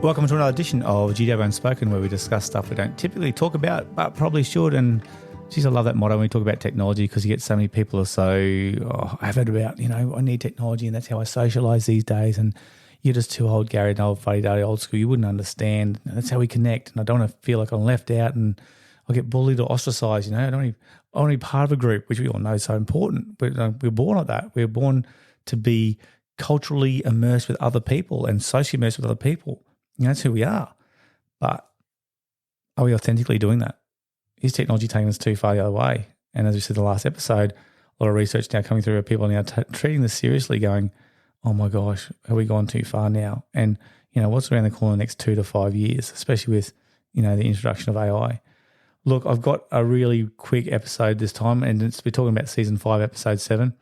Welcome to another edition of GW Unspoken, where we discuss stuff we don't typically talk about, but probably should. And geez, I love that motto when we talk about technology, because you get so many people who are so avid about, I need technology and that's how I socialise these days. And you're just too old, Gary, and old fuddy duddy, old school. You wouldn't understand. That's how we connect. And I don't want to feel like I'm left out and I'll get bullied or ostracised. I don't want to be part of a group, which we all know is so important. But we're born like that. We're born to be culturally immersed with other people and socially immersed with other people. That's who we are. But are we authentically doing that? Is technology taking us too far the other way? And as we said in the last episode, a lot of research now coming through where people are now treating this seriously, going, oh my gosh, have we gone too far now? And, what's around the corner in the next 2 to 5 years, especially with, the introduction of AI. Look, I've got a really quick episode this time, and we're talking about season 5, episode 7.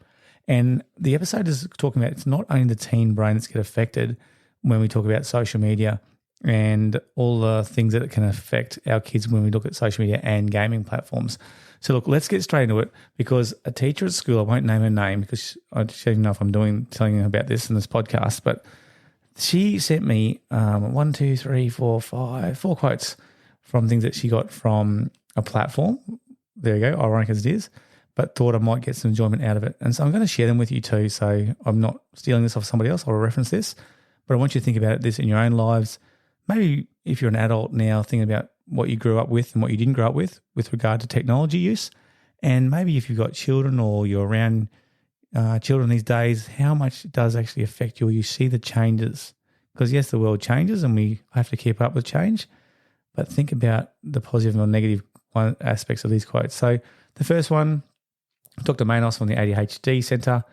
And the episode is talking about it's not only the teen brain that's get affected when we talk about social media and all the things that it can affect our kids when we look at social media and gaming platforms. So look, let's get straight into it, because a teacher at school, I won't name her name because I don't even know if I'm telling you about this in this podcast, but she sent me 4 quotes from things that she got from a platform. There you go, ironic as it is, but thought I might get some enjoyment out of it. And so I'm going to share them with you too, so I'm not stealing this off somebody else. I'll reference this, but I want you to think about this in your own lives. Maybe if you're an adult now, thinking about what you grew up with and what you didn't grow up with regard to technology use. And maybe if you've got children or you're around children these days, how much it does actually affect you, or you see the changes. Because yes, the world changes and we have to keep up with change, but think about the positive or negative aspects of these quotes. So the first one, Dr. Manos from the ADHD Center,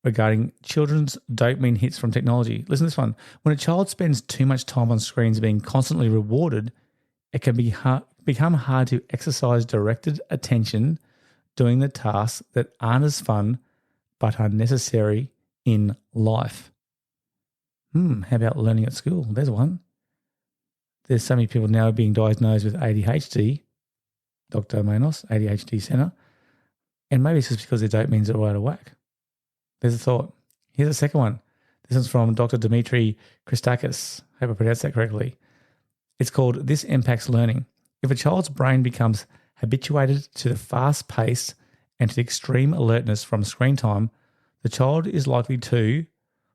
regarding children's dopamine hits from technology. Listen to this one. When a child spends too much time on screens being constantly rewarded, it can become hard to exercise directed attention doing the tasks that aren't as fun but are necessary in life. How about learning at school? There's one. There's so many people now being diagnosed with ADHD, Dr. Manos, ADHD Center, and maybe it's just because their dopamines are out of whack. There's a thought. Here's a second one. This one's from Dr. Dimitri Christakis. I hope I pronounced that correctly. It's called This Impacts Learning. If a child's brain becomes habituated to the fast pace and to the extreme alertness from screen time, the child is likely to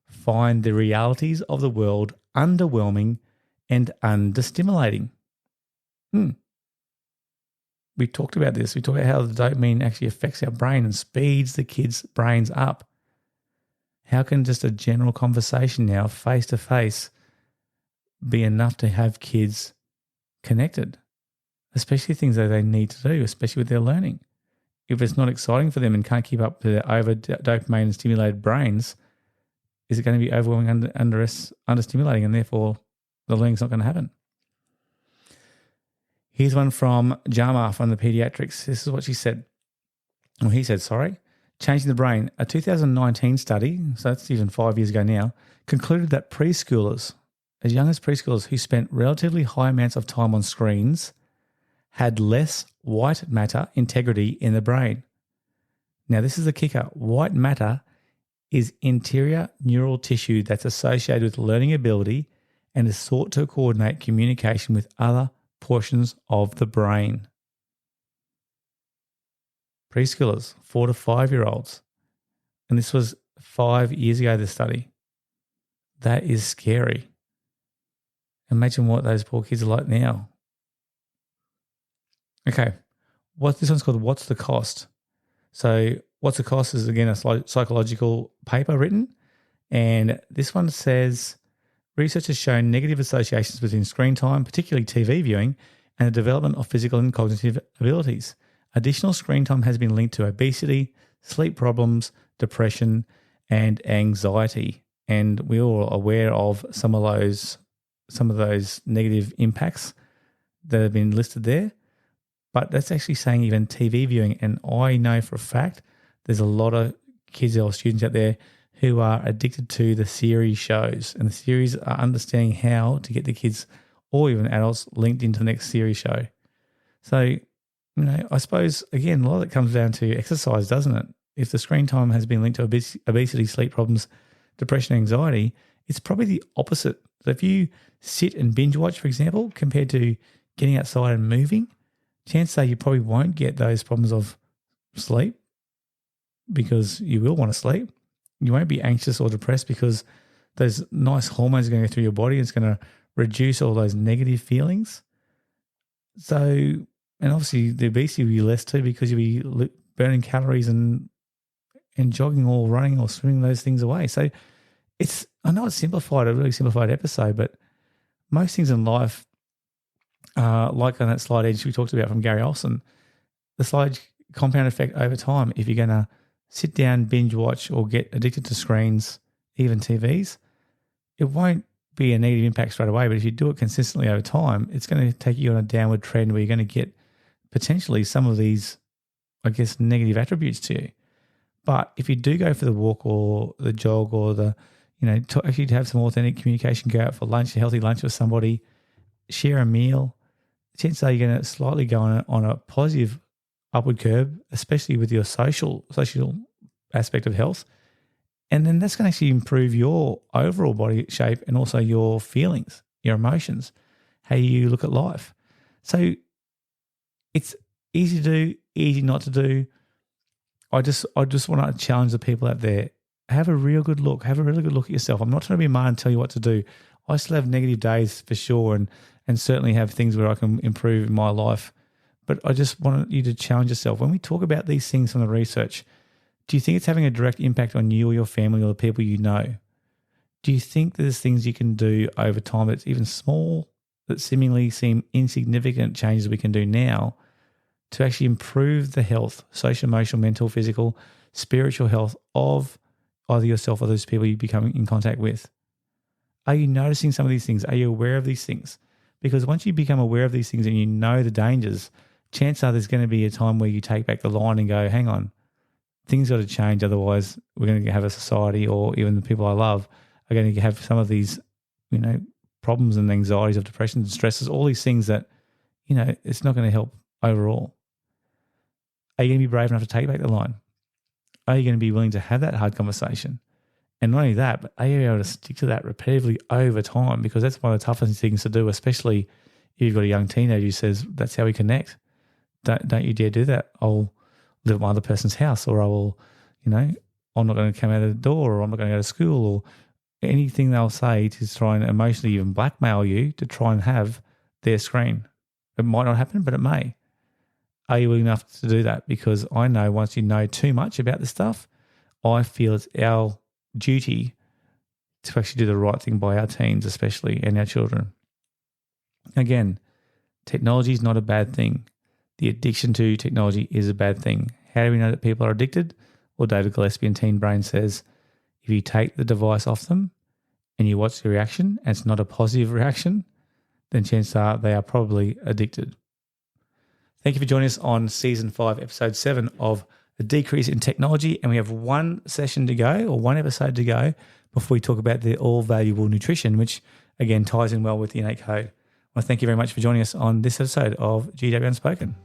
find the realities of the world underwhelming and understimulating. We talked about this. We talked about how the dopamine actually affects our brain and speeds the kids' brains up. How can just a general conversation now, face-to-face, be enough to have kids connected, especially things that they need to do, especially with their learning? If it's not exciting for them and can't keep up with their over-dopamine and stimulated brains, is it going to be overwhelming, understimulating, and therefore the learning's not going to happen? Here's one from Jama from the pediatrics. This is what she said. Well, he said, changing the brain. A 2019 study, so that's even 5 years ago now, concluded that preschoolers, as young as preschoolers who spent relatively high amounts of time on screens, had less white matter integrity in the brain. Now, this is the kicker. White matter is interior neural tissue that's associated with learning ability and is thought to coordinate communication with other portions of the brain. Preschoolers, 4 to 5 year olds. And this was 5 years ago, this study. That is scary. Imagine what those poor kids are like now. Okay, this one's called What's the Cost? So What's the Cost is, again, a psychological paper written. And this one says, research has shown negative associations between screen time, particularly TV viewing, and the development of physical and cognitive abilities. Additional screen time has been linked to obesity, sleep problems, depression, and anxiety. And we're all aware of some of those negative impacts that have been listed there. But that's actually saying even TV viewing. And I know for a fact there's a lot of kids or students out there who are addicted to the series shows. And the series are understanding how to get the kids or even adults linked into the next series show. So, I suppose, again, a lot of it comes down to exercise, doesn't it? If the screen time has been linked to obesity, sleep problems, depression, anxiety, it's probably the opposite So if you sit and binge watch, for example, compared to getting outside and moving, chances are you probably won't get those problems of sleep because you will want to sleep. You won't be anxious or depressed because those nice hormones are going to go through your body. It's going to reduce all those negative feelings. So, and obviously the obesity will be less too because you'll be burning calories and jogging or running or swimming those things away. So I know it's simplified, a really simplified episode, but most things in life, like on that slide edge we talked about from Gary Olson, the slide compound effect over time. If you're going to sit down, binge watch, or get addicted to screens, even TVs, it won't be a negative impact straight away. But if you do it consistently over time, it's going to take you on a downward trend where you're going to get potentially some of these, I guess, negative attributes to you. But if you do go for the walk or the jog or to actually have some authentic communication, go out for lunch, a healthy lunch with somebody, share a meal, chances are you're going to slightly go on a positive upward curve, especially with your social aspect of health. And then that's going to actually improve your overall body shape and also your feelings, your emotions, how you look at life. So it's easy to do, easy not to do. I just want to challenge the people out there. Have a real good look. Have a really good look at yourself. I'm not trying to be a man and tell you what to do. I still have negative days for sure and certainly have things where I can improve in my life. But I just want you to challenge yourself. When we talk about these things from the research, do you think it's having a direct impact on you or your family or the people you know? Do you think there's things you can do over time that's even small, that seemingly seem insignificant changes we can do now to actually improve the health, social, emotional, mental, physical, spiritual health of either yourself or those people you become in contact with? Are you noticing some of these things? Are you aware of these things? Because once you become aware of these things and you know the dangers, chances are there's going to be a time where you take back the line and go, hang on, things got to change. Otherwise, we're going to have a society, or even the people I love are going to have some of these, problems and anxieties of depression and stresses, all these things that, it's not going to help overall. Are you going to be brave enough to take back the line? Are you going to be willing to have that hard conversation? And not only that, but are you able to stick to that repetitively over time? Because that's one of the toughest things to do, especially if you've got a young teenager who says, that's how we connect. Don't you dare do that. I'll live at my other person's house, or I will, I'm not going to come out of the door, or I'm not going to go to school, or anything they'll say to try and emotionally even blackmail you to try and have their screen. It might not happen, but it may. Are you willing enough to do that? Because I know once you know too much about this stuff, I feel it's our duty to actually do the right thing by our teens especially and our children. Again, technology is not a bad thing. The addiction to technology is a bad thing. How do we know that people are addicted? Well, David Gillespie in Teen Brain says, if you take the device off them and you watch the reaction and it's not a positive reaction, then chances are they are probably addicted. Thank you for joining us on Season 5, Episode 7 of The Decrease in Technology. And we have one session to go, or one episode to go, before we talk about the all-valuable nutrition, which, again, ties in well with the innate code. I want to thank you very much for joining us on this episode of GW Unspoken.